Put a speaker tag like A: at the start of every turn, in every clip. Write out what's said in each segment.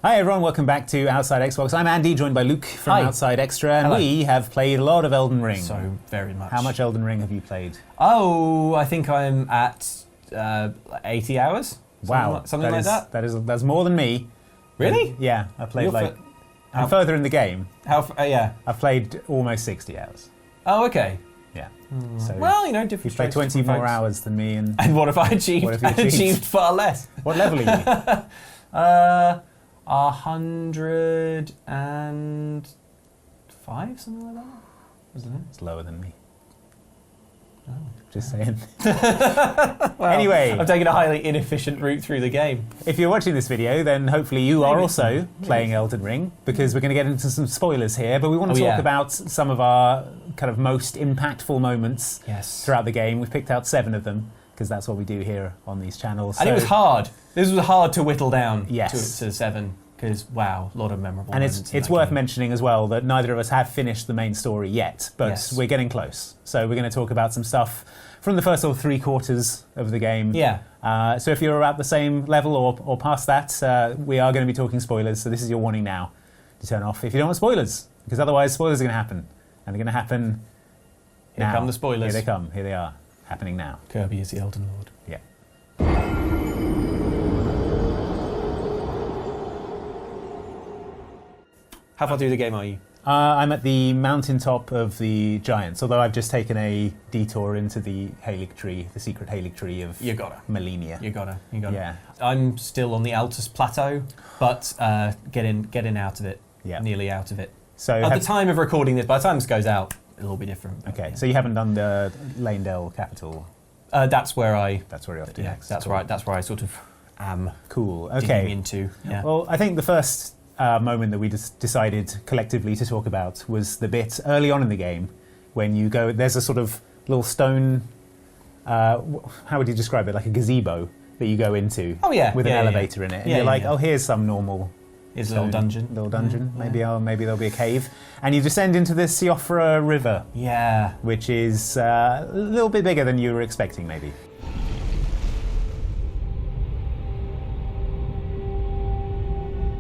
A: Hi everyone, welcome back to Outside Xbox. I'm Andy, joined by Luke from
B: Hi.
A: Outside Extra, and
B: Hello.
A: we have played a lot of Elden Ring.
B: So very much.
A: How much Elden Ring have you played?
B: Oh, I think I'm at 80 hours.
A: Wow,
B: something like that.
A: That's more than me.
B: Really?
A: Yeah, I played
B: You're
A: I'm further in the game.
B: Yeah.
A: I've played almost 60 hours.
B: Oh, okay.
A: Yeah. So
B: Well, you know, different.
A: you've played 20 more hours than me, and
B: And what have I achieved?
A: What have you
B: I
A: achieved?
B: achieved far less.
A: what level are you?
B: 105, something like that. Wasn't it?
A: It's lower than me.
B: Oh.
A: Just saying.
B: Well,
A: Anyway.
B: I've taken a highly inefficient route through the game.
A: If you're watching this video, then hopefully you are
B: Maybe.
A: also playing Elden Ring, because we're going to get into some spoilers here, but we want to
B: Oh,
A: talk
B: yeah.
A: about some of our kind of most impactful moments
B: Yes.
A: throughout the game. We've picked out 7 of them, because that's what we do here on these channels.
B: And it was hard. This was hard to whittle down
A: Yes.
B: to 7, because, wow, a lot of memorable
A: And
B: moments.
A: it's worth mentioning as well that neither of us have finished the main story yet, but
B: Yes.
A: we're getting close. So we're going to talk about some stuff from the first sort of 3/4 of the game.
B: Yeah.
A: So if you're at the same level or past that, we are going to be talking spoilers, so this is your warning now to turn off if you don't want spoilers, because otherwise spoilers are going to happen. And they're going to happen
B: Here
A: now.
B: come the spoilers.
A: Here they come. Here they are. Happening now.
B: Kirby is the Elden Lord.
A: Yeah.
B: How far through the game are you?
A: I'm at the mountaintop of the giants, although I've just taken a detour into the Halig tree, the secret Halig tree of
B: You gotta.
A: Melania.
B: You gotta.
A: Yeah.
B: I'm still on the Altus Plateau, but getting out of it.
A: Yeah.
B: Nearly out of it.
A: So
B: At the time of recording this, by the time this goes out, it'll all be different.
A: Okay,
B: Yeah.
A: so you haven't done the Lanedale capital.
B: That's where I.
A: That's where you're off to
B: Yeah,
A: next.
B: that's
A: Cool.
B: right. That's where I sort of am
A: Cool.
B: digging
A: Okay.
B: into. Yeah.
A: Well, I think the first moment that we just decided collectively to talk about was the bit early on in the game when you go. There's a sort of little stone. How would you describe it? Like a gazebo that you go into.
B: Oh, yeah,
A: With
B: yeah,
A: an
B: yeah.
A: elevator in it, and
B: Yeah,
A: you're
B: yeah,
A: like,
B: yeah.
A: oh, here's some normal.
B: It's a little dungeon.
A: Little dungeon.
B: Yeah.
A: Maybe there'll be a cave, and you descend into the Siofra River,
B: Yeah.
A: which is a little bit bigger than you were expecting, maybe.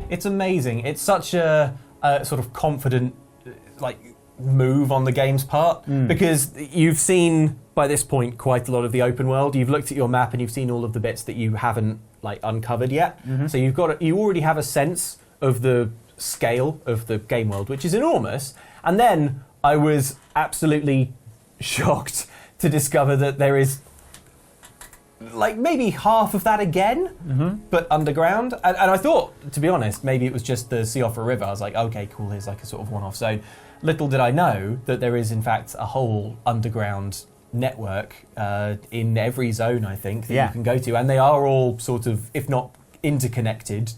B: It's amazing. It's such a sort of confident move on the game's part, because you've seen by this point quite a lot of the open world. You've looked at your map and you've seen all of the bits that you haven't uncovered yet. So you already have a sense of the scale of the game world, which is enormous. And then I was absolutely shocked to discover that there is maybe half of that again, but underground. And I thought, to be honest, maybe it was just the Siofra River. I was like, okay, cool, here's like a sort of one-off zone. Little did I know that there is, in fact, a whole underground network in every zone, I think, that
A: Yeah.
B: you can go to. And they are all sort of, if not interconnected,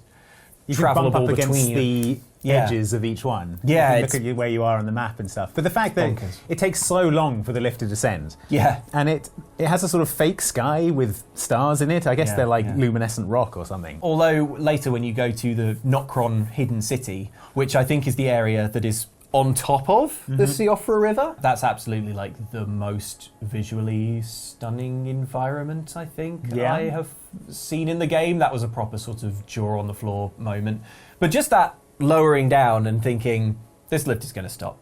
A: You can bump
B: travelable
A: up against
B: between
A: the
B: Yeah.
A: edges of each one.
B: Yeah,
A: You can
B: it's-
A: look at where you are on the map and stuff. But the fact that
B: bonkers.
A: it takes so long for the lift to descend,
B: Yeah.
A: and it has a sort of fake sky with stars in it. I guess
B: Yeah,
A: they're like
B: yeah.
A: luminescent rock or something.
B: Although later when you go to the Nokron hidden city, which I think is the area that is on top of the Siofra River, that's absolutely the most visually stunning environment I think
A: Yeah.
B: I have seen in the game. That was a proper sort of jaw on the floor moment. But just that lowering down and thinking, this lift is going to stop.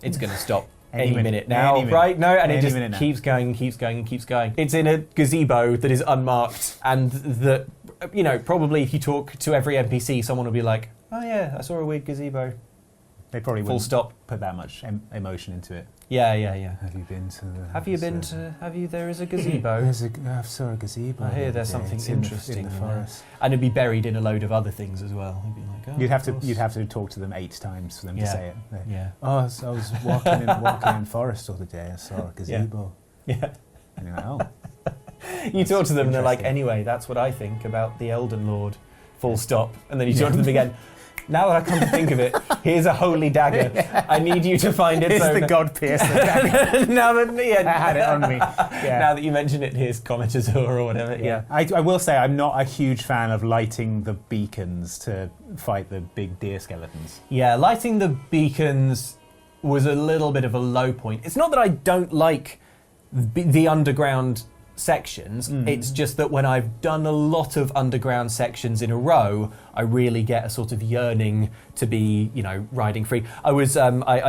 B: It's going to stop any minute now,
A: Any minute.
B: right? No, and it
A: Any
B: just
A: minute now.
B: keeps going and keeps going and keeps going. It's in a gazebo that is unmarked, and that, probably if you talk to every NPC, someone will be like, oh yeah, I saw a weird gazebo.
A: They probably
B: Full
A: wouldn't
B: stop.
A: put that much emotion into it.
B: Yeah.
A: Have you been to the...
B: There is a gazebo.
A: I saw a gazebo.
B: I hear
A: the other
B: there's
A: day.
B: something
A: It's
B: interesting
A: in the
B: in there.
A: forest.
B: And it'd be buried in a load of other things as well. You'd be like, oh,
A: You'd have to talk to them 8 times for them to
B: Yeah.
A: say it.
B: Yeah.
A: Oh, I was walking in forest the other day. I saw a gazebo.
B: Yeah.
A: And you're like, oh.
B: You talk to them and they're like,
A: interesting.
B: anyway, that's what I think about the Elden Lord. Full stop. And then you talk to them again. Now that I come to think of it, here's a holy dagger. I need you to find its
A: It's
B: owner.
A: the God piercer dagger.
B: now that
A: I had it on me. Yeah.
B: Now that you mention it, here's Comet Azure or whatever. Yeah.
A: I will say I'm not a huge fan of lighting the beacons to fight the big deer skeletons.
B: Yeah, lighting the beacons was a little bit of a low point. It's not that I don't like the underground sections. It's just that when I've done a lot of underground sections in a row, I really get a sort of yearning to be, riding free. I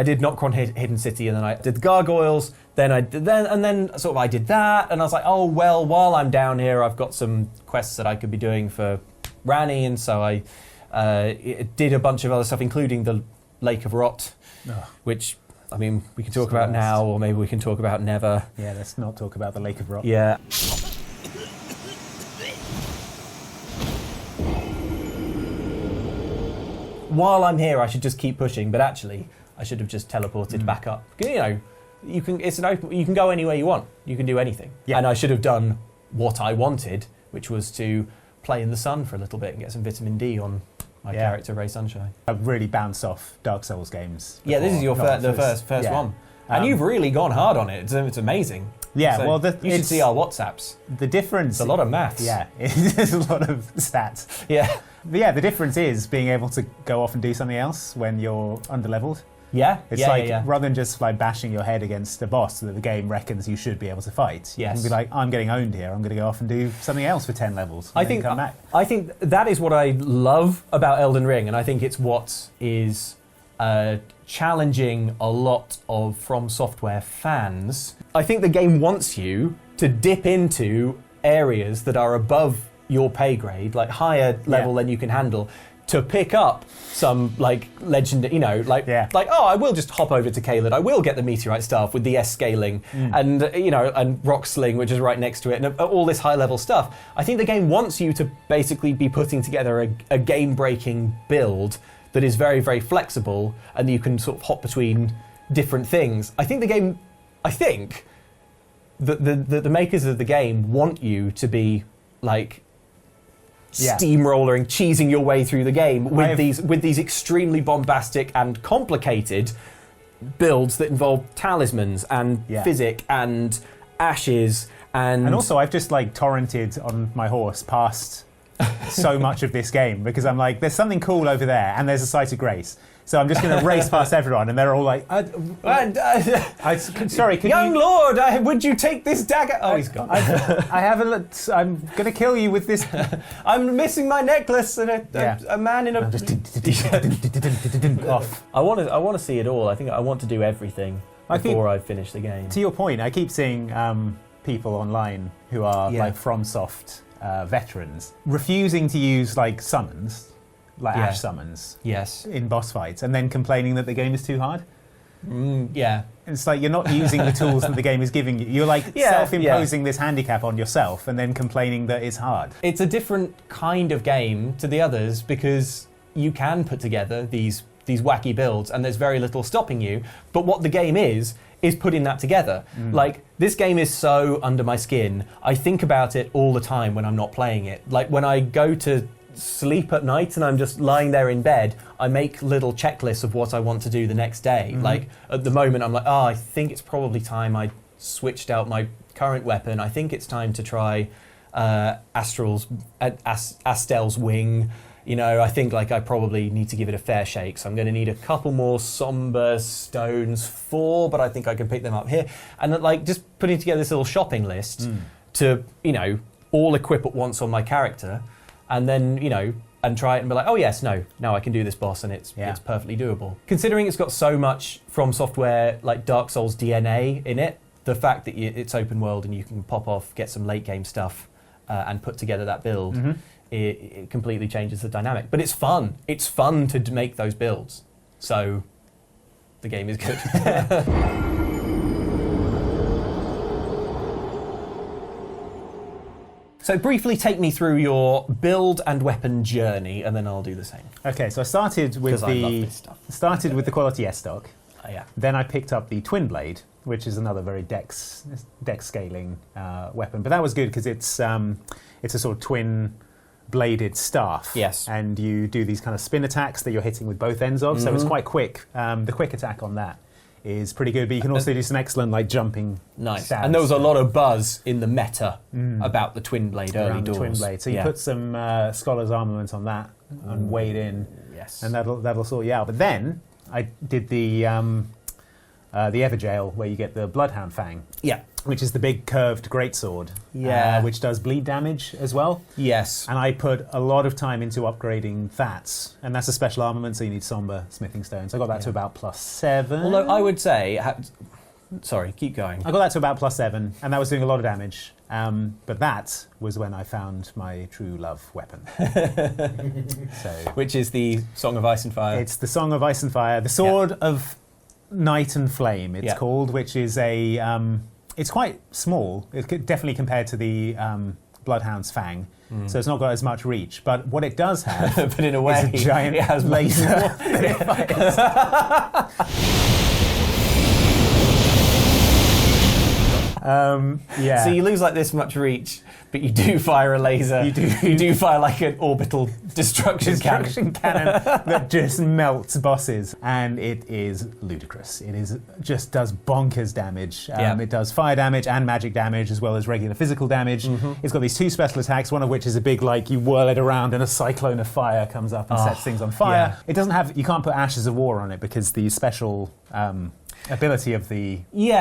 B: did Nocron Hidden City, and then I did the Gargoyles. Then I did that, and I was like, oh well, while I'm down here, I've got some quests that I could be doing for Ranni, and so I did a bunch of other stuff, including the Lake of Rot, which, I mean, we can talk about now, or maybe we can talk about never.
A: Yeah, let's not talk about the Lake of Rot.
B: Yeah. While I'm here, I should just keep pushing, but actually, I should have just teleported back up. You can. It's an open. You can go anywhere you want. You can do anything. Yeah. And I should have done what I wanted, which was to play in the sun for a little bit and get some vitamin D on my character, Ray Sunshine.
A: I've really bounced off Dark Souls games.
B: Yeah, this is your first one. And you've really gone hard on it. It's amazing.
A: Yeah,
B: so you should see our WhatsApps.
A: The difference...
B: It's a lot of maths.
A: Yeah, there's a lot of stats.
B: Yeah.
A: But yeah, the difference is being able to go off and do something else when you're underleveled.
B: Yeah,
A: it's rather than just like bashing your head against a boss that the game reckons you should be able to fight.
B: Yes.
A: You can be like, I'm getting owned here. I'm going to go off and do something else for 10 levels.
B: I think that is what I love about Elden Ring, and I think it's what is challenging a lot of From Software fans. I think the game wants you to dip into areas that are above your pay grade, like higher level than you can handle, to pick up some legendary, I will just hop over to Caelid. I will get the meteorite staff with the S scaling and rock sling, which is right next to it, and all this high level stuff. I think the game wants you to basically be putting together a game breaking build that is very, very flexible, and you can sort of hop between different things. I think the makers of the game want you to be steamrolling, cheesing your way through the game with these extremely bombastic and complicated builds that involve talismans and physic and ashes and
A: also I've just torrented on my horse past so much of this game because I'm like, there's something cool over there and there's a site of grace. So I'm just going to race past everyone, and they're all like, sorry,
B: young lord, would you take this dagger? Oh, he's gone.
A: I haven't looked. I'm going to kill you with this.
B: I'm missing my necklace, and a man in a...
A: I'm just off.
B: I want to see it all. I think I want to do everything before I finish the game.
A: To your point, I keep seeing people online who are FromSoft veterans refusing to use summons. Ash summons in boss fights, and then complaining that the game is too hard. It's like you're not using the tools that the game is giving you. You're self-imposing this handicap on yourself and then complaining that it's hard. It's
B: a different kind of game to the others because you can put together these wacky builds and there's very little stopping you. But what the game is putting that together. This game is so under my skin. I think about it all the time when I'm not playing it. When I go to sleep at night and I'm just lying there in bed, I make little checklists of what I want to do the next day. At the moment I'm like, I think it's probably time I switched out my current weapon. I think it's time to try Astel's wing. I think I probably need to give it a fair shake, so I'm going to need a couple more somber stones, 4, but I think I can pick them up here. And just putting together this little shopping list to all equip at once on my character. And then, and try it and be like, oh yes, now I can do this boss and it's perfectly doable. Considering it's got so much From Software, Dark Souls DNA in it, the fact that it's open world and you can pop off, get some late game stuff and put together that build, it completely changes the dynamic. But it's fun. It's fun to make those builds. So the game is good. So briefly take me through your build and weapon journey, and then I'll do the same. Okay, so I started with the Quality S stock. Then I picked up the Twin Blade, which is another very dex scaling weapon. But that was good because it's a sort of twin bladed staff. Yes.
A: And you do these kind of spin attacks that you're hitting with both ends of, so it's quite quick. The quick attack on that is pretty good, but you can also do some excellent jumping stabs.
B: And there was a lot of buzz in the meta about the Twin Blade early doors.
A: The Twin Blade. So you put some Scholar's Armament on that and wade in, and that'll sort you out. But then I did the the Everjail, where you get the Bloodhound Fang,
B: Yeah.
A: which is the big curved greatsword,
B: Yeah.
A: which does bleed damage as well.
B: Yes.
A: And I put a lot of time into upgrading that, and that's a special armament, so you need somber smithing stones. I got that to about +7.
B: Although I would say, sorry, keep going.
A: I got that to about +7, and that was doing a lot of damage. But that was when I found my true love weapon.
B: Which is the Song of Ice and Fire.
A: It's the Song of Ice and Fire, the Sword of Night and Flame. It's called, which is it's quite small. Definitely compared to the Bloodhound's Fang. So it's not got as much reach. But what it does have,
B: but in a way,
A: is a giant
B: it has
A: laser that it fires. Yeah.
B: So you lose like this much reach, but you do fire a laser. You do fire like an orbital destruction cannon
A: that just melts bosses, and it is ludicrous. It just does bonkers damage. It does fire damage and magic damage as well as regular physical damage. It's got these 2 special attacks, one of which is a big, like, you whirl it around and a cyclone of fire comes up and sets things on fire. It doesn't have, you can't put Ashes of War on it because the special ability of the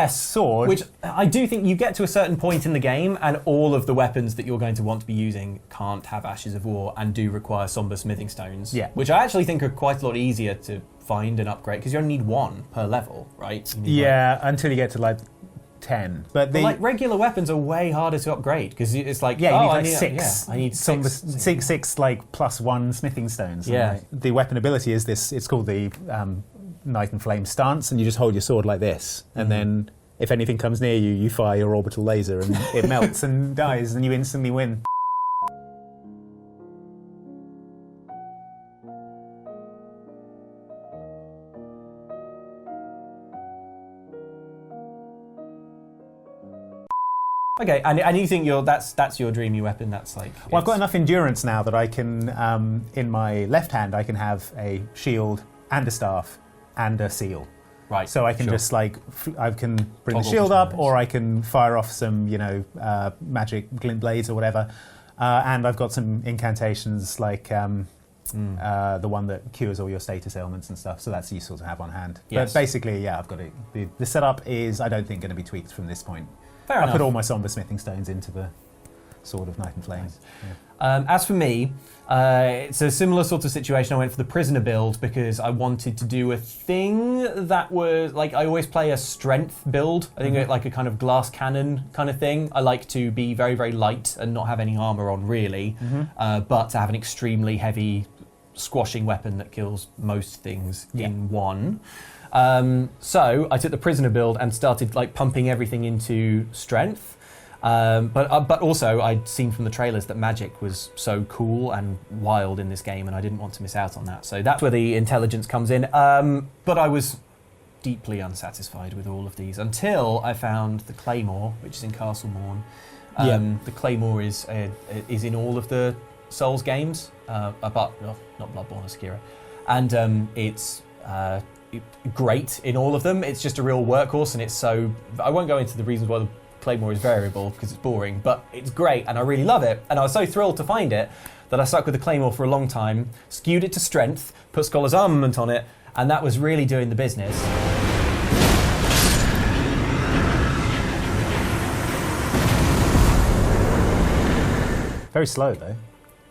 A: sword.
B: Which I do think you get to a certain point in the game and all of the weapons that you're going to want to be using can't have Ashes of War and do require somber smithing stones.
A: Yeah.
B: Which I actually think are quite a lot easier to find and upgrade because you only need 1 per level, right?
A: Until you get to like 10. But
B: like regular weapons are way harder to upgrade because it's like,
A: you need like
B: I need 6.
A: Six like +1 smithing stones.
B: Yeah.
A: And the weapon ability is this, it's called the Night and Flame stance, and you just hold your sword like this, and then if anything comes near you, you fire your orbital laser and it melts and dies, and you instantly win.
B: Okay, and you think that's your dreamy weapon? That's like.
A: Well, I've got enough endurance now that I can, in my left hand, I can have a shield and a staff and a seal.
B: Right.
A: So I can just like, I can bring
B: Toggle
A: the shield up,
B: between
A: or I can fire off some, magic glint blades or whatever. And I've got some incantations like the one that cures all your status ailments and stuff. So that's useful to have on hand.
B: Yes.
A: But basically, I've got it. The setup is, I don't think, going to be tweaked from this point.
B: Fair enough.
A: I put all my somber smithing stones into the Sword of Night and Flame.
B: Nice. As for me, it's a similar sort of situation. I went for the prisoner build because I wanted to do a thing that was like, I always play a strength build. I think like a kind of glass cannon kind of thing. I like to be very, very light and not have any armor on really, but to have an extremely heavy squashing weapon that kills most things in one. So I took the prisoner build and started like pumping everything into strength. But also I'd seen from the trailers that magic was so cool and wild in this game, and I didn't want to miss out on that. So that's where the intelligence comes in. But I was deeply unsatisfied with all of these until I found the Claymore, which is in Castle Morn. The Claymore is in all of the Souls games, not Bloodborne or Sekiro, and it's great in all of them. It's just a real workhorse, and it's so. I won't go into the reasons why the Claymore is variable because it's boring, but it's great and I really love it, and I was so thrilled to find it that I stuck with the Claymore for a long time, skewed it to strength, put Scholar's Armament on it, and that was really doing the business.
A: Very slow though.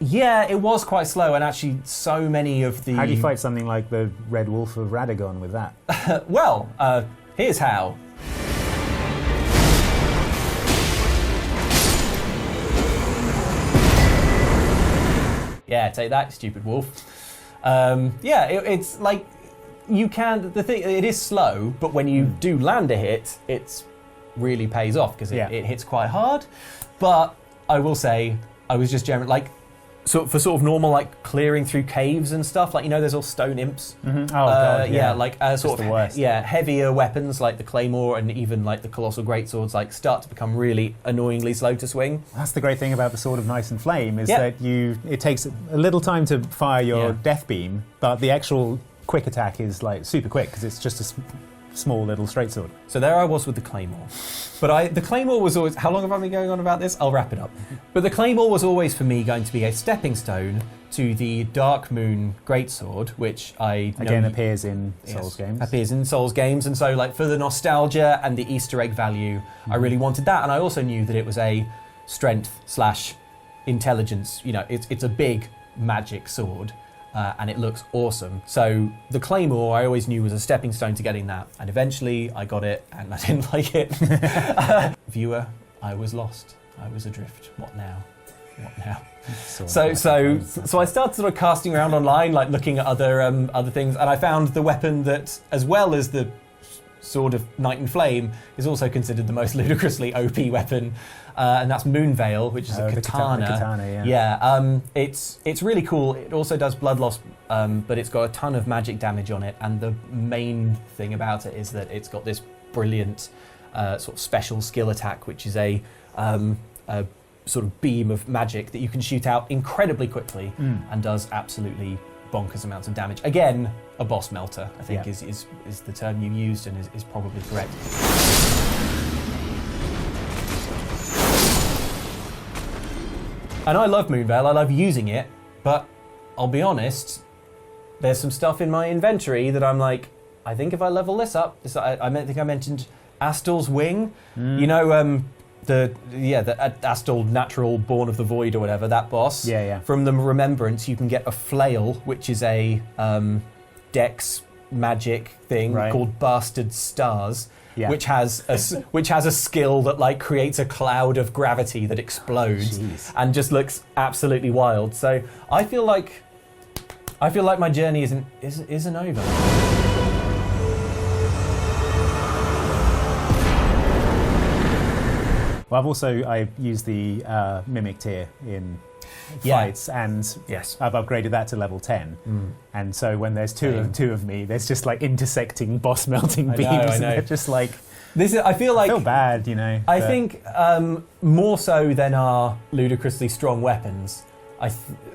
B: Yeah, it was quite slow, and actually so many of the...
A: How do you fight something like the Red Wolf of Radahn with that?
B: Well, here's how. Yeah, take that, stupid wolf. It's like you can. The thing, it is slow, but when you do land a hit, it really pays off because it hits quite hard. But I will say, I was just generally like, for sort of normal like clearing through caves and stuff. Like there's all stone imps.
A: Mm-hmm. Oh god,
B: yeah, like sort of
A: the worst.
B: Heavier weapons like the Claymore and even like the Colossal Greatswords like start to become really annoyingly slow to swing.
A: That's the great thing about the Sword of Night and Flame is that it takes a little time to fire your death beam, but the actual quick attack is like super quick because it's just small little straight sword.
B: So there I was with the Claymore. But the Claymore was always... How long have I been going on about this? I'll wrap it up. But the Claymore was always, for me, going to be a stepping stone to the Dark Moon Greatsword, which I...
A: Again, appears in Souls games.
B: Appears in Souls games. And so, like, for the nostalgia and the Easter egg value, I really wanted that. And I also knew that it was a strength/intelligence. You know, it's a big magic sword. And it looks awesome. So the Claymore I always knew was a stepping stone to getting that. And eventually I got it and I didn't like it. Viewer, I was lost. I was adrift. What now? What now? So I started sort of casting around online, like looking at other things, and I found the weapon that, as well as the Sword of Night and Flame, is also considered the most ludicrously OP weapon, and that's Moonveil, which is a katana.
A: The katana,
B: It's really cool. It also does blood loss, but it's got a ton of magic damage on it, and the main thing about it is that it's got this brilliant sort of special skill attack, which is a sort of beam of magic that you can shoot out incredibly quickly and does absolutely bonkers amounts of damage. Again, a boss melter, I think is the term you used and is probably correct. And I love Moonveil, I love using it, but I'll be honest, there's some stuff in my inventory that I'm like, I think if I level this up, I think I mentioned Astal's Wing. You know, the Astal Natural Born of the Void or whatever, that boss. From the Remembrance, you can get a flail, which is a dex magic thing called Bastard Stars. Which has a skill that like creates a cloud of gravity that explodes and just looks absolutely wild. So I feel like my journey isn't over.
A: Well, I used the Mimic tier in fights, and I've upgraded that to level 10. And so when there's two of me, there's just like intersecting boss melting beams, and they're just like... I feel bad, you know.
B: I think more so than our ludicrously strong weapons,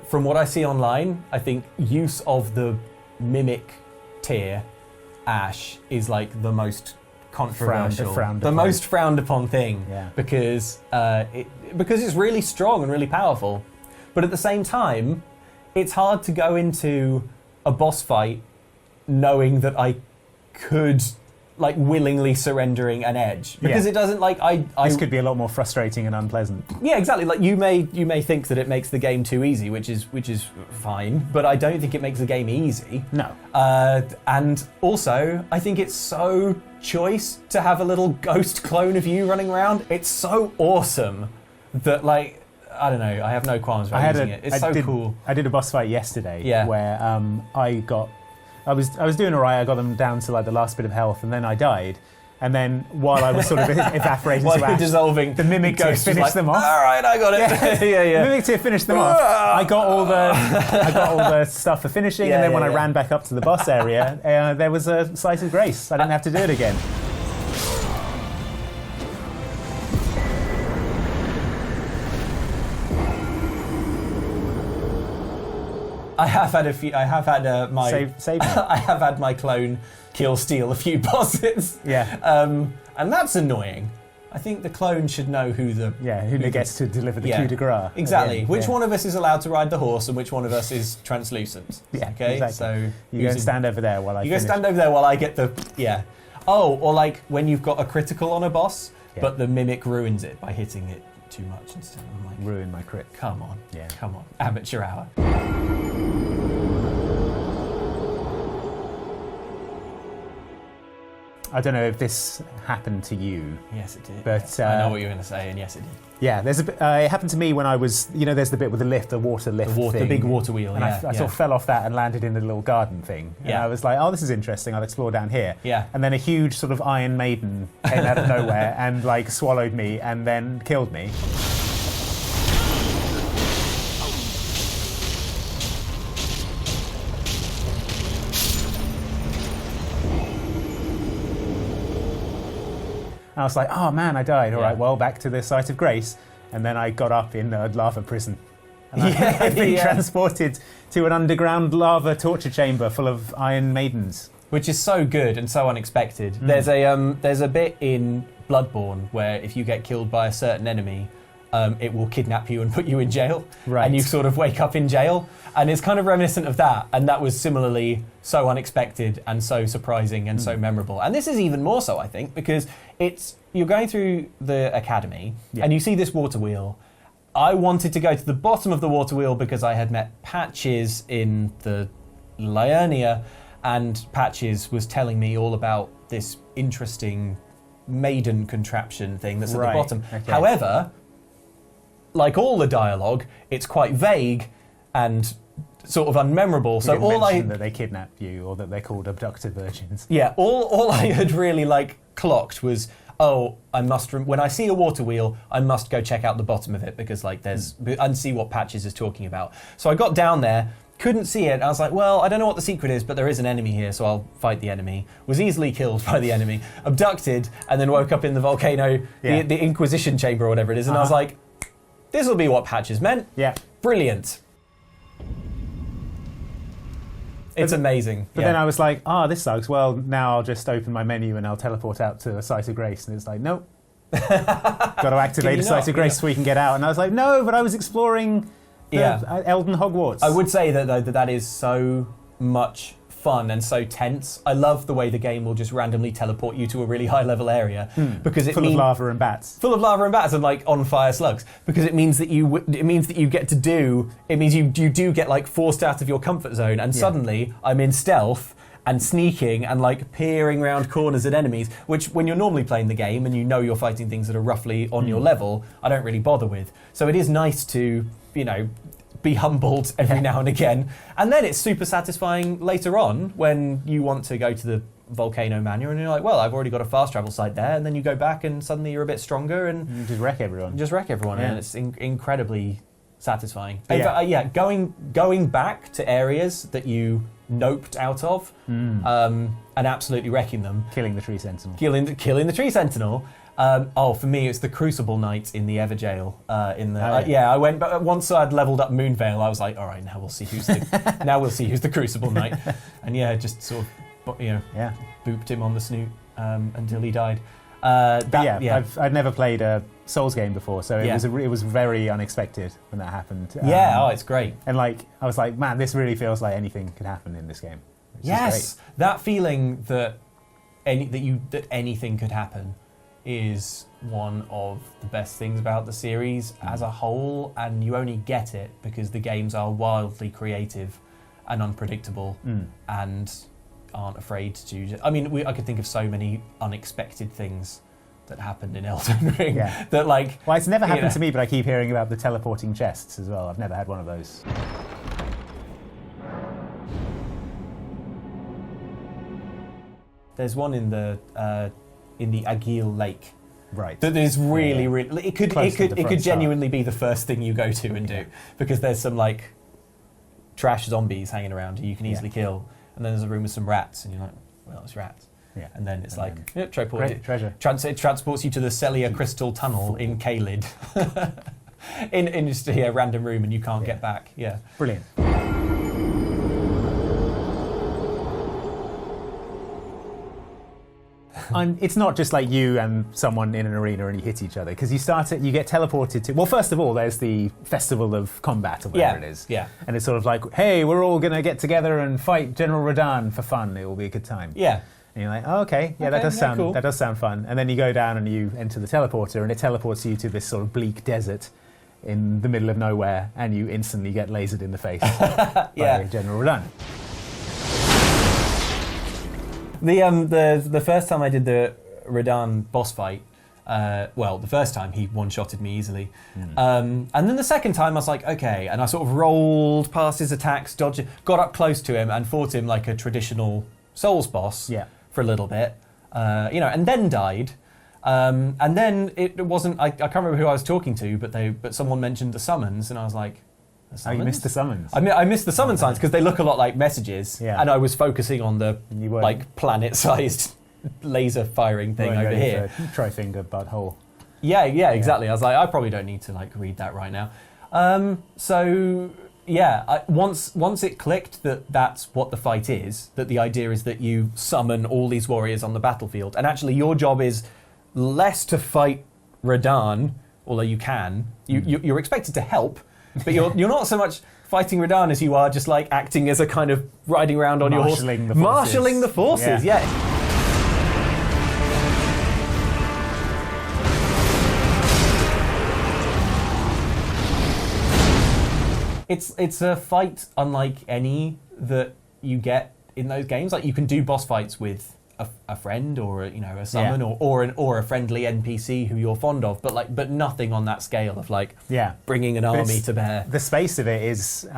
B: from what I see online, I think use of the Mimic tier Ash is like the most controversial, most frowned upon thing, because it's really strong and really powerful. But at the same time, it's hard to go into a boss fight knowing that I could, like, willingly surrendering an edge, because it doesn't, like,
A: This could be a lot more frustrating and unpleasant.
B: Yeah, exactly. Like you may think that it makes the game too easy, which is fine, but I don't think it makes the game easy.
A: No.
B: And also, I think it's so choice to have a little ghost clone of you running around. It's so awesome that, like, I don't know, I have no qualms about using it. It's cool.
A: I did a boss fight yesterday where I was doing alright. I got them down to like the last bit of health, and then I died. And then while I was sort of evaporating to ash,
B: dissolving,
A: the Mimic tier finished them off.
B: All right, I got it.
A: The Mimic tier finished them off. I got all the stuff for finishing, and then when I ran back up to the boss area, there was a slice of grace. I didn't have to do it again.
B: I have had my
A: save me.
B: I have had my clone kill steal a few bosses. And that's annoying. I think the clone should know who
A: gets to deliver the coup de grace.
B: Exactly. Which one of us is allowed to ride the horse, and which one of us is translucent? Okay.
A: Exactly.
B: So
A: you go and stand over there while I.
B: Go stand over there while I get the Oh, or like when you've got a critical on a boss, but the Mimic ruins it by hitting it too much instead. I'm like,
A: ruin my crit.
B: Come on. Come on. Amateur hour.
A: I don't know if this happened to you.
B: Yes, it did.
A: But
B: I know what you're going to say, and yes, it did.
A: Yeah, there's a bit, it happened to me when I was, there's the bit with the lift, the water lift thing.
B: The big water wheel,
A: and I sort of fell off that and landed in a little garden thing. And I was like, oh, this is interesting, I'll explore down here.
B: Yeah.
A: And then a huge sort of Iron Maiden came out of nowhere and like swallowed me and then killed me. I was like, oh man, I died. All right, well, back to the site of grace. And then I got up in a lava prison. And I've been transported to an underground lava torture chamber full of Iron Maidens.
B: which is so good and so unexpected. There's a bit in Bloodborne where if you get killed by a certain enemy, it will kidnap you and put you in jail,
A: right.
B: and you sort of wake up in jail, and it's kind of reminiscent of that, and that was similarly so unexpected and so surprising and so memorable. And this is even more so, I think, because you're going through the academy and you see this water wheel. I wanted to go to the bottom of the water wheel because I had met Patches in the Liurnia, and Patches was telling me all about this interesting maiden contraption thing that's at the bottom. Okay. However, like all the dialogue, it's quite vague and sort of unmemorable. So
A: that they kidnap you, or that they're called abducted virgins.
B: Yeah, all I had really clocked was, when I see a water wheel, I must go check out the bottom of it because and see what Patches is talking about. So I got down there, couldn't see it. I was like, well, I don't know what the secret is, but there is an enemy here, so I'll fight the enemy. Was easily killed by the enemy, abducted, and then woke up in the volcano, the Inquisition chamber or whatever it is, and I was like, this will be what Patches meant.
A: Yeah.
B: Brilliant. It's amazing.
A: But then I was like, this sucks. Well, now I'll just open my menu and I'll teleport out to a site of grace. And it's like, nope. Got to activate a site of grace so we can get out. And I was like, no, but I was exploring Elden Hogwarts.
B: I would say that is so much fun and so tense. I love the way the game will just randomly teleport you to a really high level area because
A: full of lava and bats.
B: Full of lava and bats and on fire slugs, because it means that you do get forced out of your comfort zone, and suddenly I'm in stealth and sneaking and peering around corners at enemies, which when you're normally playing the game and you're fighting things that are roughly on your level, I don't really bother with. So it is nice to, be humbled every now and again. And then it's super satisfying later on when you want to go to the volcano manor and you're like, well, I've already got a fast travel site there, and then you go back and suddenly you're a bit stronger and
A: you just wreck everyone.
B: And it's incredibly satisfying. Going back to areas that you noped out of and absolutely wrecking them.
A: Killing the tree sentinel.
B: Killing the tree sentinel. For me, it's the Crucible Knight in the Everjail. I went, but once I'd leveled up Moonvale, I was like, all right, now we'll see who's the Crucible Knight, and just sort of, booped him on the snoot until he died.
A: I'd never played a Souls game before, so it was very unexpected when that happened.
B: It's great.
A: And I was like, man, this really feels like anything could happen in this game.
B: Yes, that feeling that anything could happen is one of the best things about the series as a whole, and you only get it because the games are wildly creative and unpredictable and aren't afraid to... I could think of so many unexpected things that happened in Elden Ring that
A: Well, it's never happened to me, but I keep hearing about the teleporting chests as well. I've never had one of those.
B: There's one in the Agil Lake.
A: Right.
B: That is really, really... It could genuinely be the first thing you go to and do, because there's some trash zombies hanging around who you can easily kill, and then there's a room with some rats, and you're like, well, it's rats. Yeah. And then it's
A: treasure.
B: It transports you to the Celia Crystal Tunnel in Caelid. in just a random room, and you can't get back. Yeah.
A: Brilliant. And it's not just like you and someone in an arena and you hit each other, because you get teleported to... Well, first of all, there's the Festival of Combat, or whatever it is.
B: Yeah.
A: And it's sort of like, hey, we're all going to get together and fight General Radahn for fun. It will be a good time.
B: Yeah.
A: And you're like, that does sound fun. And then you go down and you enter the teleporter, and it teleports you to this sort of bleak desert in the middle of nowhere, and you instantly get lasered in the face by General Radahn.
B: The first time I did the Radahn boss fight, the first time he one-shotted me easily. And then the second time I was like, okay, and I sort of rolled past his attacks, dodged it, got up close to him and fought him like a traditional Souls boss for a little bit, and then died. And then it wasn't, I can't remember who I was talking to, but someone mentioned the summons, and I was like,
A: oh, you missed the summons.
B: I missed the summon signs because they look a lot like messages, and I was focusing on the planet-sized laser firing thing over here.
A: Tri-finger butthole.
B: Yeah, exactly. I was like, I probably don't need to read that right now. So Once it clicked that that's what the fight is, that the idea is that you summon all these warriors on the battlefield, and actually your job is less to fight Radahn, although you can. You're expected to help, but you're not so much fighting Radahn as you are just like acting as a kind of riding around on your horse, marshalling the forces. Yeah. It's a fight unlike any that you get in those games. Like, you can do boss fights with a friend or a summon or a friendly NPC who you're fond of, but nothing on that scale of bringing an army to bear.
A: The space of it is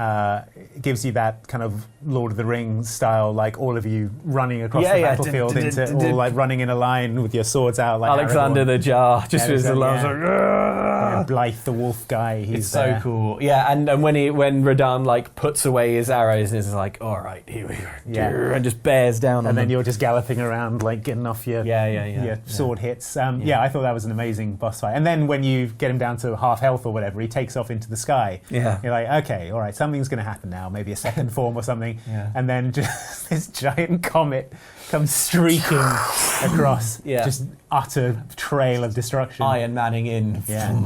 A: gives you that kind of Lord of the Rings style, like all of you running across the battlefield or like running in a line with your swords out, like
B: Alexander the Jar, just with his alarms.
A: Blythe the wolf guy, he's
B: so cool. Yeah, and when Radahn like puts away his arrows and is like, all right, here we go, and just bears down on them.
A: And then you're just galloping around like getting off your sword hits. I thought that was an amazing boss fight. And then when you get him down to half health or whatever, he takes off into the sky. Yeah. You're like, okay, all right, something's going to happen now, maybe a second form or something. Yeah. And then just this giant comet comes streaking across, just utter trail of destruction.
B: Iron Manning in.
A: Yeah.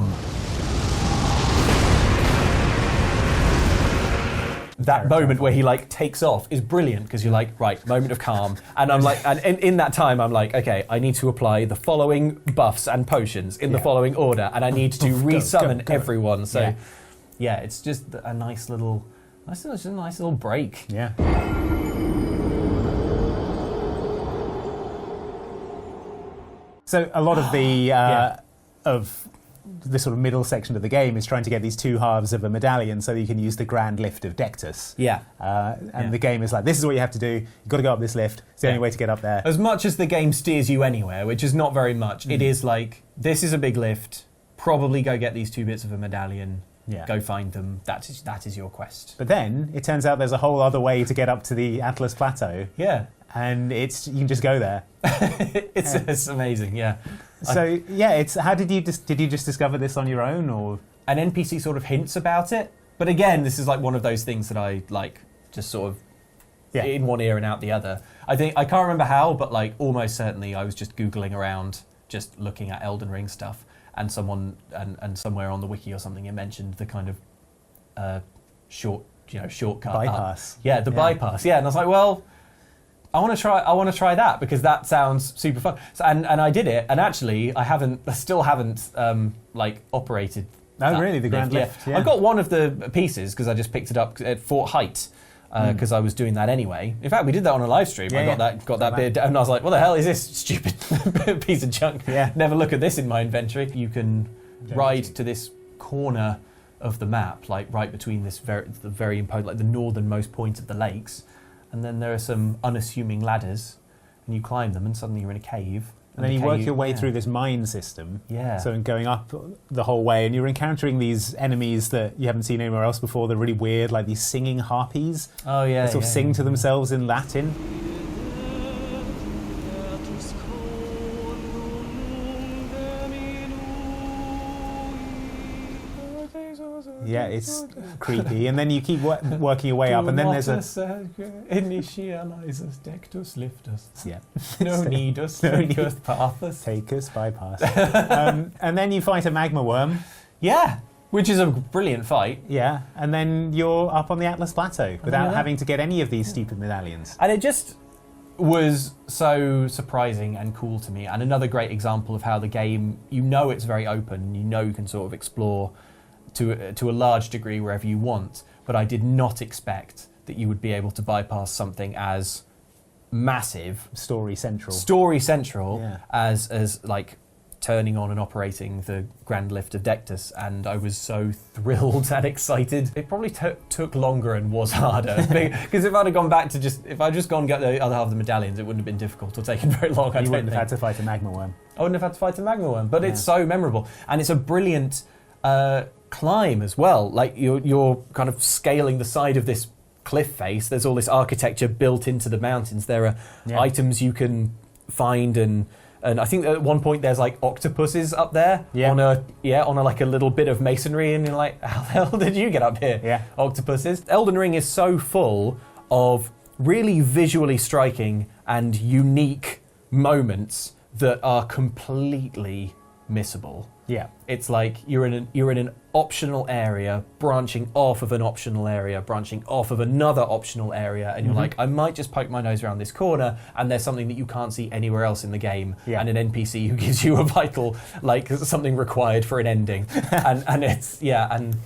B: That moment where he like takes off is brilliant, because you're like, right, moment of calm, and I'm like, and in that time I'm like, okay, I need to apply the following buffs and potions in the following order, and I need to resummon everyone. So it's just a nice little break.
A: Yeah. So a lot of the of the sort of middle section of the game is trying to get these two halves of a medallion so that you can use the grand lift of Dectus. Yeah. The game is like, this is what you have to do. You've got to go up this lift. It's the only way to get up there.
B: As much as the game steers you anywhere, which is not very much, it is like, this is a big lift. Probably go get these two bits of a medallion. Yeah. Go find them. That is your quest.
A: But then it turns out there's a whole other way to get up to the Atlas Plateau.
B: Yeah.
A: And you can just go there.
B: It's amazing, yeah.
A: So how did you just discover this on your own, or
B: an NPC sort of hints about it? But again, this is like one of those things that I like just sort of in one ear and out the other. I can't remember how, but like almost certainly I was just Googling around, just looking at Elden Ring stuff, and someone and somewhere on the wiki or something it mentioned the kind of shortcut
A: bypass.
B: Bypass. Yeah, and I was like, well, I want to try that, because that sounds super fun. So, and I did it, and actually I still haven't operated.
A: Oh, really? The grand lift?
B: Yeah. I got one of the pieces because I just picked it up at Fort Height because I was doing that anyway. In fact, we did that on a live stream. I got that bit, and I was like, "What the hell is this stupid piece of junk?
A: Yeah.
B: Never look at this in my inventory." You can ride to this corner of the map, like right between the very imposing, like the northernmost point of the lakes. And then there are some unassuming ladders, and you climb them, and suddenly you're in a cave.
A: And then you work your way through this mine system.
B: Yeah.
A: So going up the whole way, and you're encountering these enemies that you haven't seen anywhere else before. They're really weird, like these singing harpies.
B: Oh, yeah.
A: They sort of sing to themselves in Latin. Yeah, it's creepy. And then you keep working your way up, and then there's
B: initialize us, Dectus, lift us.
A: Yeah.
B: No need us, take us, path us.
A: Take us, bypass. And then you fight a magma worm.
B: Yeah, which is a brilliant fight.
A: Yeah, and then you're up on the Atlas Plateau without having to get any of these stupid medallions.
B: And it just was so surprising and cool to me, and another great example of how the game, it's very open, you can sort of explore to a large degree wherever you want, but I did not expect that you would be able to bypass something as massive,
A: story central
B: as like turning on and operating the grand lift of Dectus, and I was so thrilled and excited. It probably took longer and was harder, because if I'd have gone back to if I'd just gone and get the other half of the medallions, it wouldn't have been difficult or taken very long.
A: You wouldn't have had to fight a magma worm.
B: I wouldn't have had to fight a magma worm, but it's so memorable, and it's a brilliant climb as well. Like you're kind of scaling the side of this cliff face. There's all this architecture built into the mountains. There are items you can find and And I think at one point there's like octopuses up there
A: Yeah.
B: on a like a little bit of masonry, and you're like, how the hell did you get up here?
A: Yeah.
B: Octopuses. Elden Ring is so full of really visually striking and unique moments that are completely missable.
A: Yeah.
B: It's like you're in an optional area, branching off of an optional area, branching off of another optional area, and you're like, I might just poke my nose around this corner, and there's something that you can't see anywhere else in the game,
A: Yeah.
B: and an NPC who gives you a vital, like something required for an ending, and it's and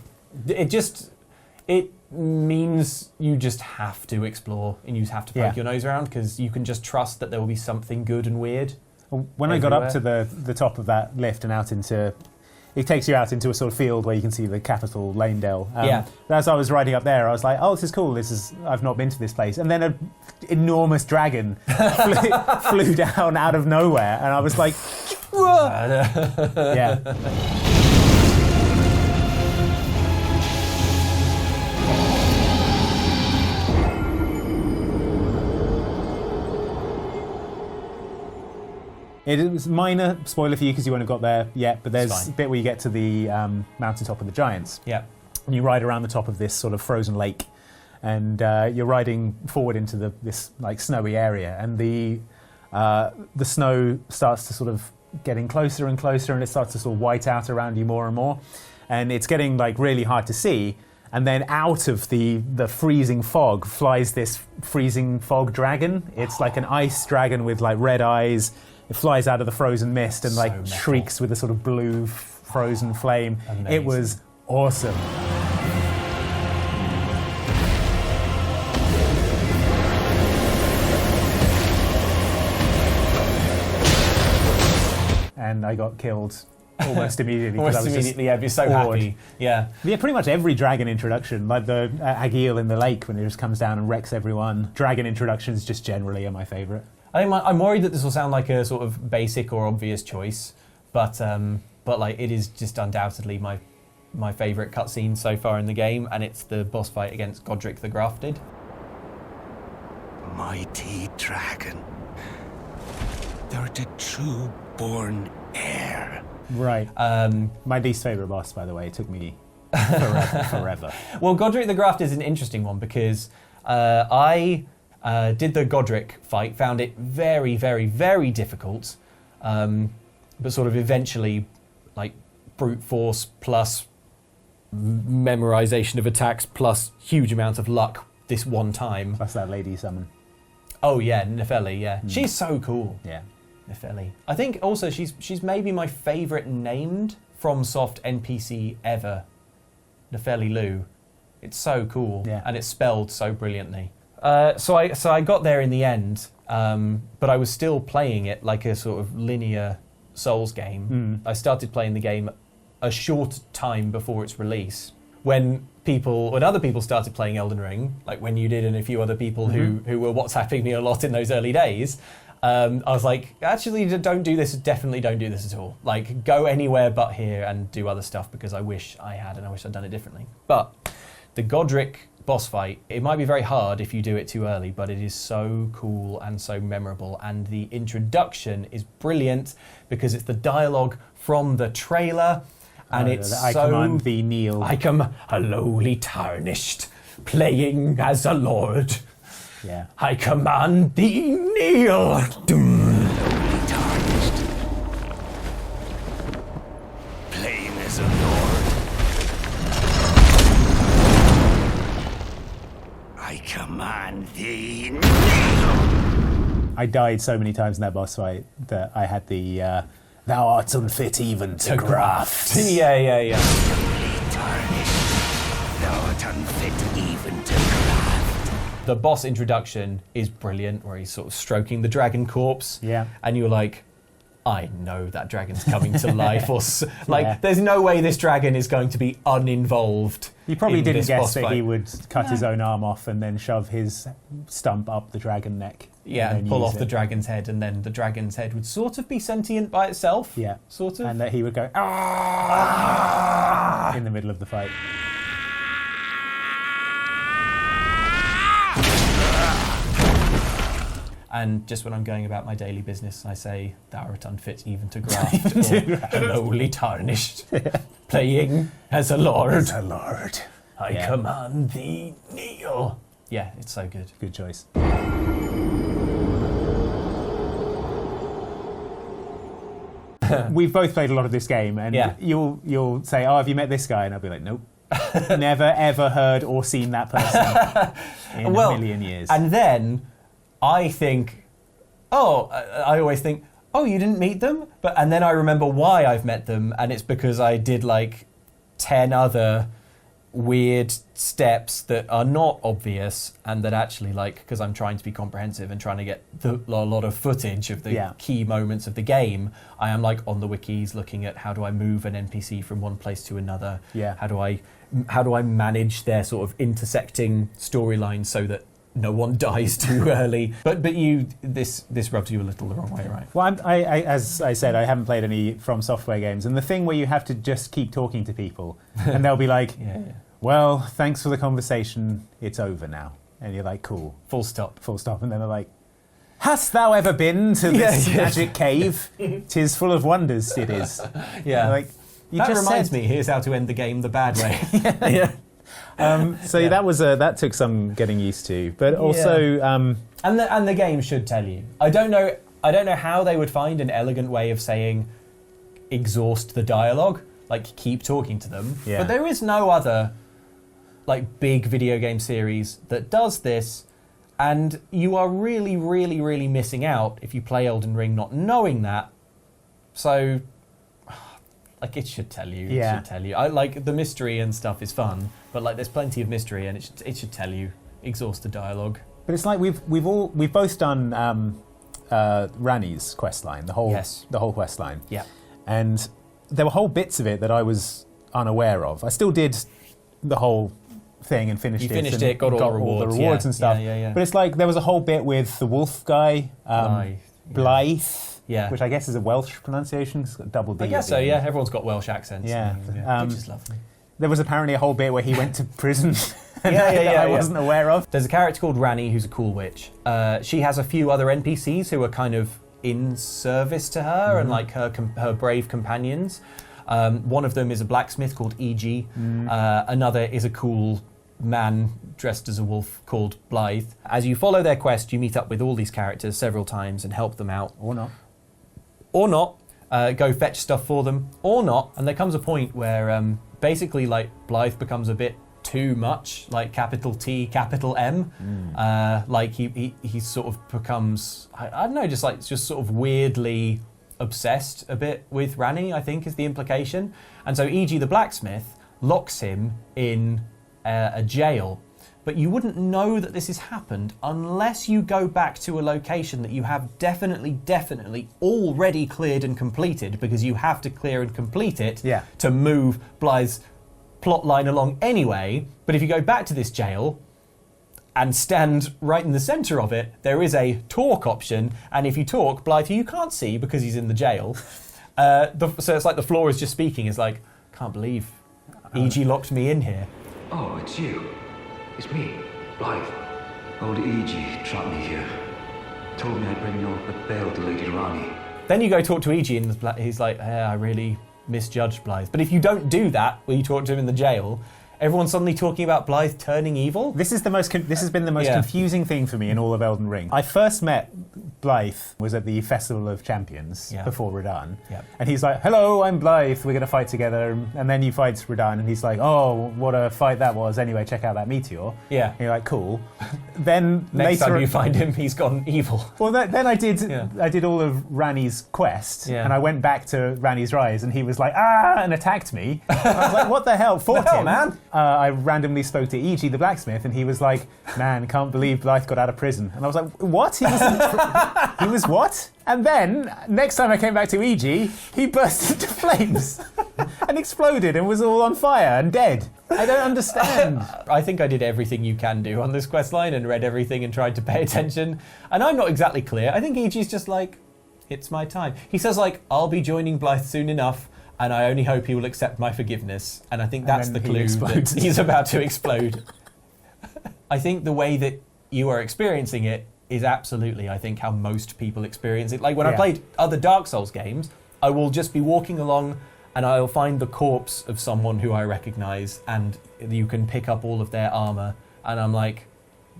B: it means you just have to explore and you just have to poke your nose around because you can just trust that there will be something good and weird.
A: When I got up to the top of that lift and out into, it takes you out into a sort of field where you can see the capital, Lanedale. But as I was riding up there, I was like, "Oh, this is cool. I've not been to this place." And then an enormous dragon flew down out of nowhere, and I was like, "Yeah." It was minor spoiler for you because you wouldn't have got there yet, but there's a bit where you get to the mountaintop of the giants.
B: Yeah.
A: And you ride around the top of this sort of frozen lake, and you're riding forward into this like snowy area, and the snow starts to sort of getting closer and closer, and it starts to sort of white out around you more and more, and it's getting like really hard to see. And then out of the freezing fog flies this freezing fog dragon. It's like an ice dragon with like red eyes. It flies out of the frozen mist and like shrieks with a sort of blue frozen flame.
B: Amazing.
A: It was awesome. And I got killed almost immediately.
B: Almost immediately, yeah, you're so
A: awed.
B: happy. Yeah.
A: Yeah, pretty much every dragon introduction, like the Agil in the lake when it just comes down and wrecks everyone. Dragon introductions just generally are my favourite.
B: I think I'm worried that this will sound like a sort of basic or obvious choice, but like it is just undoubtedly my favourite cutscene so far in the game, and it's the boss fight against Godrick the Grafted.
C: Mighty dragon, thou the true born heir.
A: Right. My least favourite boss, by the way. It took me forever.
B: Well, Godrick the Grafted is an interesting one because I did the Godrick fight, found it very, very, very difficult, but sort of eventually, like, brute force plus memorization of attacks plus huge amount of luck this one time.
A: Plus that lady summon.
B: Oh yeah, Nefeli, yeah. She's so cool.
A: Yeah.
B: Nefeli. I think also she's maybe my favourite named FromSoft NPC ever. Nefeli Lu. It's so cool.
A: Yeah.
B: And it's spelled so brilliantly. So I got there in the end, but I was still playing it like a sort of linear Souls game. I started playing the game a short time before its release. When other people started playing Elden Ring, like when you did and a few other people who were WhatsApping me a lot in those early days, I was like, actually, don't do this. Definitely don't do this at all. Like, go anywhere but here and do other stuff because I wish I had and I wish I'd done it differently. But the Godrick boss fight, it might be very hard if you do it too early, but it is so cool and so memorable. And the introduction is brilliant because it's the dialogue from the trailer. And
A: I command thee kneel.
B: I come a lowly tarnished, playing as a lord.
A: Yeah.
B: I command thee kneel.
C: Lowly tarnished, playing as a lord. I command thee kneel.
A: I died so many times in that boss fight that I had the thou art unfit even to graft.
B: Yeah.
C: Lowly tarnished, thou art unfit even to graft.
B: The boss introduction is brilliant, where he's sort of stroking the dragon corpse.
A: Yeah.
B: And you're like, I know that dragon's coming to life. There's no way this dragon is going to be uninvolved.
A: You probably
B: in
A: didn't
B: this
A: guess
B: boss
A: that
B: fight.
A: he would cut his own arm off and then shove his stump up the dragon neck.
B: Yeah, and pull
A: use
B: off the dragon's head, and then the dragon's head would sort of be sentient by itself.
A: Yeah.
B: Sort of.
A: And that he would go, "Ah!" in the middle of the fight.
B: And just when I'm going about my daily business, I say, thou art unfit even to graft, or lowly tarnished, playing as a lord.
A: As a lord.
B: I command thee, kneel. Yeah, it's so good.
A: Good choice. We've both played a lot of this game, and you'll say, "Oh, have you met this guy?" And I'll be like, "Nope, never ever heard or seen that person in a million years."
B: And then I think, I always think, "Oh, you didn't meet them?" And then I remember why I've met them, and it's because I did like 10 other weird steps that are not obvious, and that actually, like, because I'm trying to be comprehensive and trying to get a lot of footage of the key moments of the game, I am like on the wikis looking at how do I move an NPC from one place to another, how do I manage their sort of intersecting storylines so that no one dies too early. But this rubs you a little the wrong way, right?
A: Well, I as I said, I haven't played any From Software games, and the thing where you have to just keep talking to people, and they'll be like, "Well, thanks for the conversation. It's over now." And you're like, "Cool."
B: Full stop.
A: And then they're like, "Hast thou ever been to this magic cave? 'Tis full of wonders, it is."
B: Yeah.
A: Like,
B: that reminds me, here's how to end the game the bad way.
A: That took some getting used to, but also
B: and the game should tell you. I don't know how they would find an elegant way of saying exhaust the dialogue, like keep talking to them. Yeah. But there is no other like big video game series that does this, and you are really, really, really missing out if you play Elden Ring not knowing that. So like it should tell you. It should tell you. I like the mystery and stuff is fun, but like there's plenty of mystery, and it should tell you exhaust the dialogue. But
A: it's like we've both done Ranni's quest line, the whole quest line.
B: Yeah.
A: And there were whole bits of it that I was unaware of. I still did the whole thing and finished it.
B: Got all the rewards
A: and stuff.
B: Yeah.
A: But it's like there was a whole bit with the wolf guy, Blythe.
B: Yeah.
A: Which I guess is a Welsh pronunciation. It's got double D.
B: I guess so, yeah. Everyone's got Welsh accents.
A: Yeah.
B: Which is lovely.
A: There was apparently a whole bit where he went to prison that I wasn't aware of.
B: There's a character called Ranni who's a cool witch. She has a few other NPCs who are kind of in service to her and like her brave companions. One of them is a blacksmith called E.G. Another is a cool man dressed as a wolf called Blythe. As you follow their quest, you meet up with all these characters several times and help them out. Or not. Go fetch stuff for them. Or not. And there comes a point where basically like Blythe becomes a bit too much, like capital T, capital M. Like he sort of becomes, I don't know, just sort of weirdly obsessed a bit with Ranni, I think is the implication. And so E.G. the blacksmith locks him in a jail. But you wouldn't know that this has happened unless you go back to a location that you have definitely already cleared and completed, because you have to clear and complete it to move Blythe's plot line along anyway. But if you go back to this jail and stand right in the centre of it, there is a talk option, and if you talk, Blythe, who you can't see because he's in the jail, so it's like the floor is just speaking. It's like, can't believe E.G. locked me in here.
D: Oh, it's you. It's me, Blythe. Old E.G. trapped me here. Told me I'd bring no but bail to Lady Ranni.
B: Then you go talk to E.G. and he's like, I really misjudged Blythe. But if you don't do that, when you talk to him in the jail, everyone's suddenly talking about Blythe turning evil.
A: This has been the most confusing thing for me in all of Elden Ring. I first met Blythe was at the Festival of Champions before Radahn. And he's like, "Hello, I'm Blythe, we're going to fight together." And then you fight Radahn and he's like, "Oh, what a fight that was. Anyway, check out that meteor."
B: Yeah.
A: And you're like, "Cool." Then
B: next
A: later
B: time you find him, he's gone evil.
A: Well, then I did all of Ranni's quest, and I went back to Ranni's Rise, and he was like, and attacked me. I was like, "What the hell?" Fought him,
B: man.
A: I randomly spoke to E.G. the blacksmith, and he was like, "Man, can't believe Blythe got out of prison." And I was like, "What? He was what?" And then, next time I came back to E.G., he burst into flames and exploded and was all on fire and dead. I don't understand.
B: I think I did everything you can do on this quest line and read everything and tried to pay attention. And I'm not exactly clear. I think E.G.'s just like, it's my time. He says like, "I'll be joining Blythe soon enough, and I only hope he will accept my forgiveness." And I think that's the clue that he's about to explode. I think the way that you are experiencing it is absolutely, I think, how most people experience it. Like when I
A: Yeah.
B: played other Dark Souls games, I will just be walking along and I'll find the corpse of someone who I recognize, and you can pick up all of their armor, and I'm like,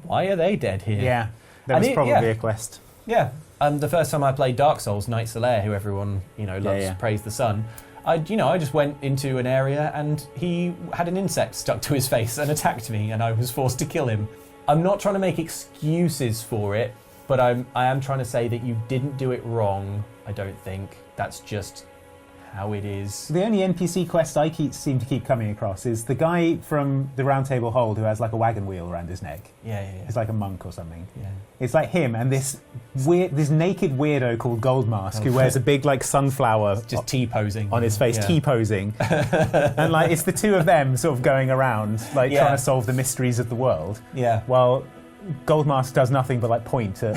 B: why are they dead here?
A: Yeah, there was probably a quest.
B: Yeah. The first time I played Dark Souls, Knight Solaire, who everyone loves, Praise the Sun, I just went into an area and he had an insect stuck to his face and attacked me, and I was forced to kill him. I'm not trying to make excuses for it, but I am trying to say that you didn't do it wrong. I don't think that's just how it is.
A: The only NPC quest I seem to keep coming across is the guy from the Round Table Hold who has like a wagon wheel around his neck.
B: Yeah.
A: He's like a monk or something.
B: Yeah.
A: It's like him and this naked weirdo called Goldmask who wears a big like sunflower
B: Just T-posing.
A: on his face,
B: Yeah.
A: T-posing. And like it's the two of them sort of going around like trying to solve the mysteries of the world.
B: Yeah.
A: While Goldmask does nothing but like point at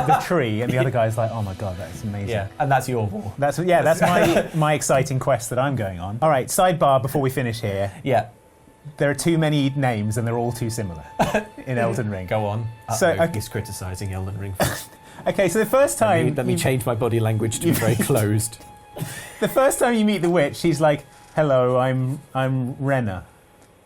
A: the tree, and the other guy's like, "Oh my god, that's amazing."
B: Yeah, and that's your war.
A: That's my exciting quest that I'm going on. All right, sidebar before we finish here.
B: Yeah.
A: There are too many names, and they're all too similar in Elden Ring.
B: Go on.
A: So,
B: he's criticising Elden Ring.
A: Okay, so the first time
B: Let me change my body language to be very closed.
A: The first time you meet the witch, she's like, "Hello, I'm Renna,"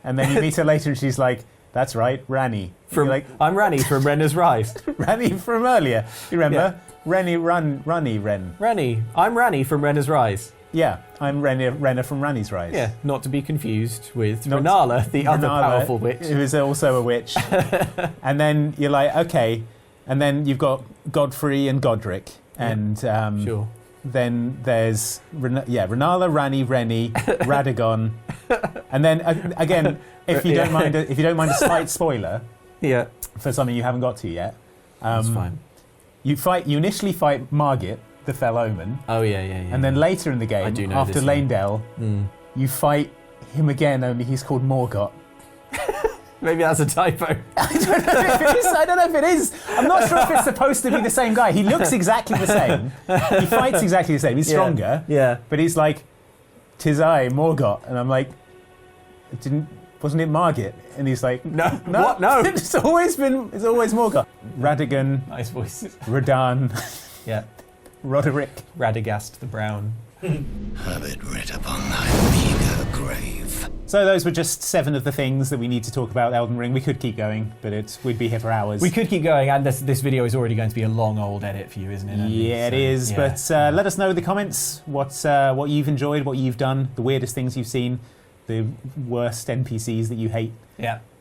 A: and then you meet her later, and she's like, "That's right, Ranni."
B: I'm Ranni from Renna's Rise.
A: Ranni from earlier. You remember? Ranni.
B: Ranni. I'm Ranni from Renna's Rise.
A: Yeah, I'm Renna from Ranni's Rise.
B: Yeah, not to be confused with Renala, the other powerful witch.
A: Who is also a witch. And then you're like, okay. And then you've got Godfrey and Godrick. And
B: sure.
A: Then there's Renala, Ranni, Rennie, Radahn. And then again, if you don't mind a slight spoiler for something you haven't got to yet.
B: That's fine.
A: You initially fight Margit, the Fell Omen.
B: Oh yeah.
A: And then later in the game, after Lanedale, you fight him again, only he's called Morgott.
B: Maybe that's a typo.
A: I don't know if it is. I'm not sure if it's supposed to be the same guy. He looks exactly the same. He fights exactly the same. He's stronger.
B: Yeah.
A: But he's like, "'Tis I, Morgott," and I'm like, wasn't it Margit? And he's like,
B: No. What? No.
A: It's always Morgott. Radahn.
B: Nice voices.
A: Radahn.
B: Yeah.
A: Roderick.
B: Radagast the Brown.
C: Have it writ upon thy meager grave.
A: So those were just 7 of the things that we need to talk about Elden Ring. We could keep going, but we'd be here for hours.
B: We could keep going, and this video is already going to be a long old edit for you, isn't it, Andy?
A: Yeah, it is.
B: Yeah.
A: But let us know in the comments what you've enjoyed, what you've done, the weirdest things you've seen, the worst NPCs that you hate,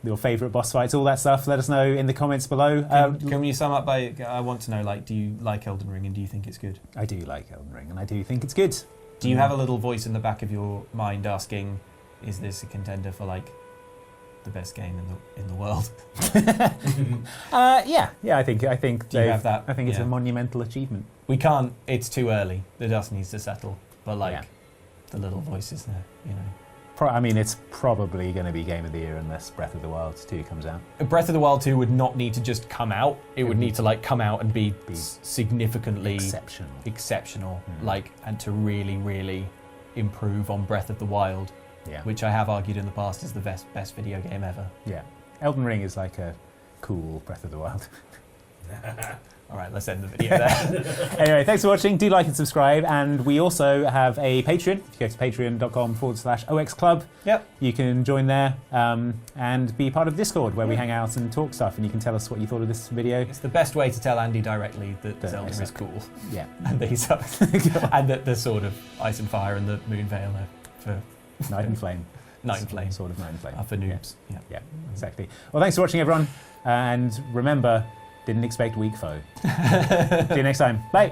A: your favourite boss fights, all that stuff. Let us know in the comments below.
B: Can you sum up by, I want to know, like, do you like Elden Ring and do you think it's good?
A: I do like Elden Ring and I do think it's good.
B: Do you have a little voice in the back of your mind asking, is this a contender for, like, the best game in the world?
A: Yeah, I think
B: Do you have that?
A: I think it's a monumental achievement.
B: We can't, it's too early. The dust needs to settle. But, like, the little voice is there, you know.
A: I mean, it's probably going to be Game of the Year unless Breath of the Wild 2 comes out.
B: Breath of the Wild 2 would not need to just come out. It would need to, like, come out and be significantly exceptional, like, and to really, really improve on Breath of the Wild, which I have argued in the past is the best video game ever. Yeah.
A: Elden Ring is like a cool Breath of the Wild.
B: All right, let's end the video there.
A: Anyway, thanks for watching. Do like and subscribe. And we also have a Patreon. If you go to patreon.com/OXClub, you can join there and be part of Discord where we hang out and talk stuff. And you can tell us what you thought of this video.
B: It's the best way to tell Andy directly that Zelda is cool.
A: Yeah.
B: And that he's up. And that the sort of Ice and Fire and the Moon Veil are for...
A: Night and Flame.
B: Night and Flame.
A: Sort of Night and Flame.
B: Are for noobs.
A: Yeah, exactly. Well, thanks for watching, everyone. And remember... Didn't expect weak foe. See you next time. Bye.